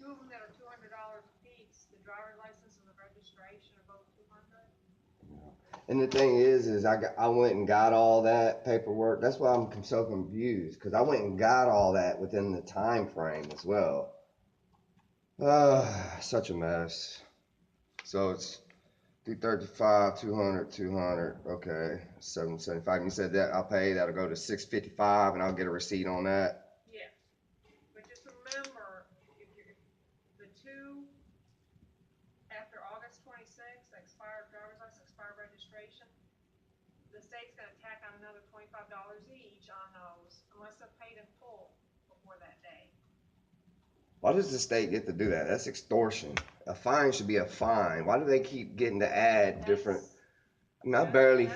two of them that are $200 a piece. The driver's license and the registration are both 200. And the thing is I went and got all that paperwork. That's why I'm so confused, because I went and got all that within the time frame as well. Such a mess. So it's 335, 200, 200. Okay, 775. You said that I'll pay. That'll go to 655, and I'll get a receipt on that. Yes, but just remember, if the two after August 26th, expired driver's license, expired registration, the state's going to tack on another $25 each on those, unless they're paid in full before that day. Why does the state get to do that? That's extortion. A fine should be a fine. Why do they keep getting to add different? I mean, legislators.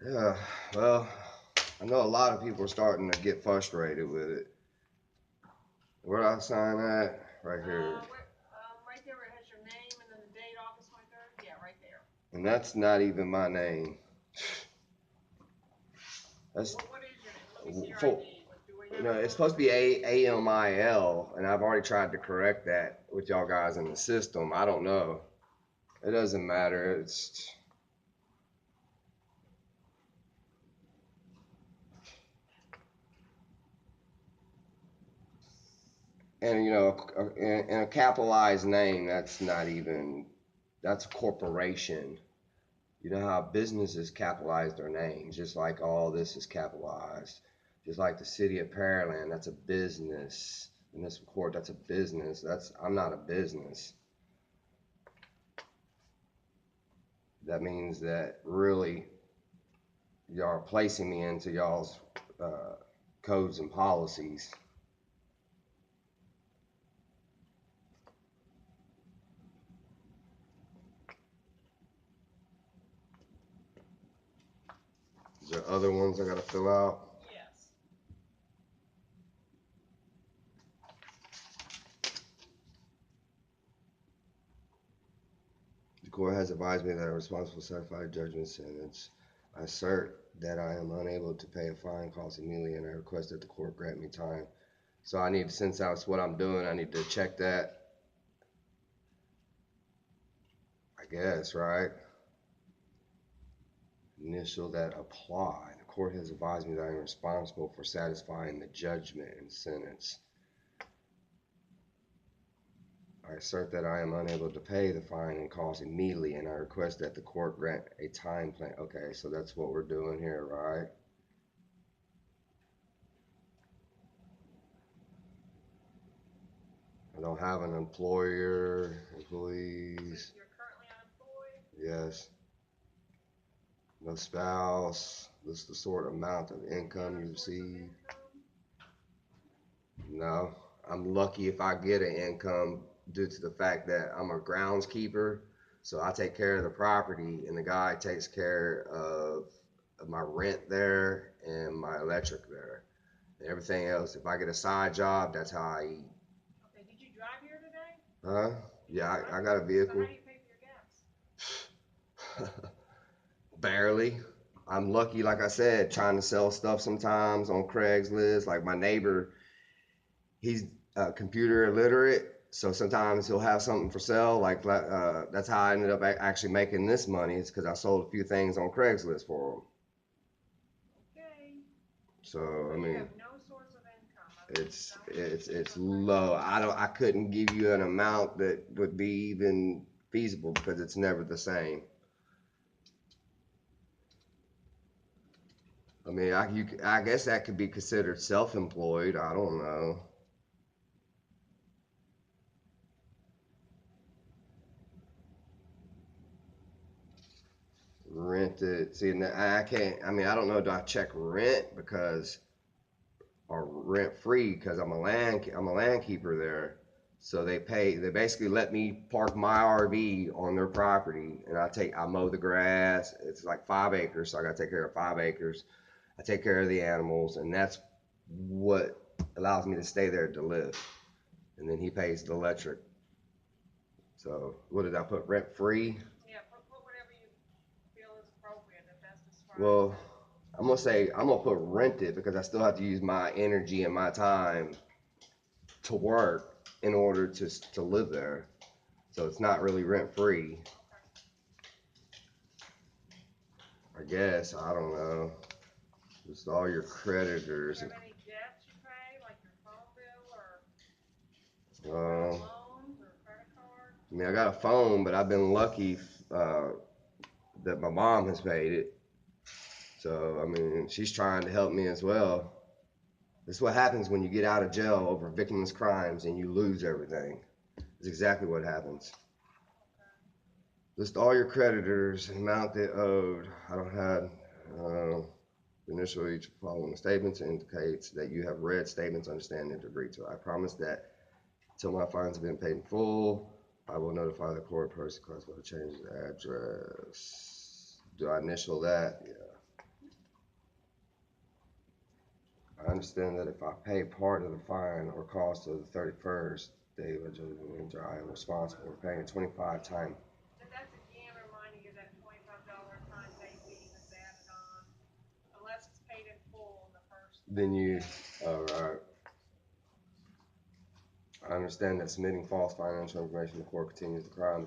Yeah, well, I know a lot of people are starting to get frustrated with it. Where do I sign that? Right here. Right there where it has your name and then the date, August 23rd. Yeah, right there. And that's not even my name. That's what is your name? Let me see your ID. No, it's supposed to be AMIL, and I've already tried to correct that with y'all guys in the system. I don't know. It doesn't matter. It's and you know, and a capitalized name. That's not even. That's a corporation. You know how businesses capitalize their names, just like all this is capitalized. Just like the city of Pearland, that's a business. In this court, that's a business. I'm not a business. That means that really y'all are placing me into y'all's codes and policies. Is there other ones I gotta fill out? Yes. The court has advised me that a responsible certified judgment sentence. I assert that I am unable to pay a fine cost immediately, and I request that the court grant me time. So I need to, since that's what I'm doing, I need to check that. I guess, right? Initial that apply. The court has advised me that I am responsible for satisfying the judgment and sentence. I assert that I am unable to pay the fine and costs immediately, and I request that the court grant a time plan. Okay, so that's what we're doing here, right? I don't have an employer, employees. You're currently unemployed? Yes. No spouse. This is the sort of amount of income you receive. No. I'm lucky if I get an income due to the fact that I'm a groundskeeper. So I take care of the property, and the guy takes care of my rent there and my electric there. And everything else, if I get a side job, that's how I eat. Okay, did you drive here today? Huh? Yeah, I got a vehicle. So how do you pay for your gas? Barely. I'm lucky, like I said, trying to sell stuff sometimes on Craigslist. Like my neighbor, he's computer illiterate, so sometimes he'll have something for sale. Like that's how I ended up actually making this money. It's because I sold a few things on Craigslist for him. Okay. So I mean, you have no source of income. it's low. I couldn't give you an amount that would be even feasible because it's never the same. I mean, I guess that could be considered self-employed. I don't know. Rented. See, I can't. I mean, I don't know. Do I check rent because or rent free because I'm a land keeper there. So they basically let me park my RV on their property, and I mow the grass. It's like 5 acres, so I got to take care of 5 acres. I take care of the animals, and that's what allows me to stay there to live. And then he pays the electric. So what did I put? Rent free? Yeah, put whatever you feel is appropriate. If that's as far Well, I'm gonna put rented because I still have to use my energy and my time to work in order to live there. So it's not really rent free. I guess, I don't know. Just all your Do creditors. you have any debts you pay, like your phone bill or Uh, loans or credit card? I mean, I got a phone, but I've been lucky that my mom has paid it. So, I mean, she's trying to help me as well. This is what happens when you get out of jail over victimless crimes and you lose everything. It's exactly what happens. List all your creditors and amount they owed. I don't have initially each following statements indicates that you have read statements, understand, and agree to. I promise that until my fines have been paid in full, I will notify the court person because will change the address. Do I initial that? Yeah. I understand that if I pay part of the fine or cost of the 31st day of judgment, I am responsible for paying 25 times. And that's again reminding you that $25 time pay fee that's added on, unless it's paid in full in the first. Then you, day. all right. I understand that submitting false financial information to court continues the crime,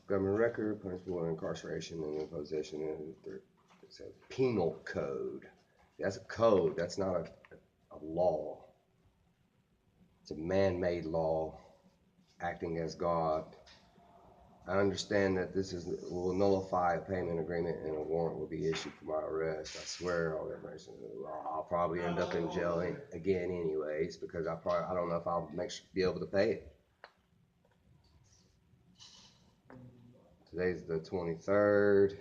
government record, punishable incarceration and imposition of it's a penal code. That's a code. That's not a law. It's a man-made law acting as God. I understand that will nullify a payment agreement and a warrant will be issued for my arrest. I swear all that information. I'll probably end up in jail again anyways because I don't know if I'll be able to pay it. Today's the 23rd.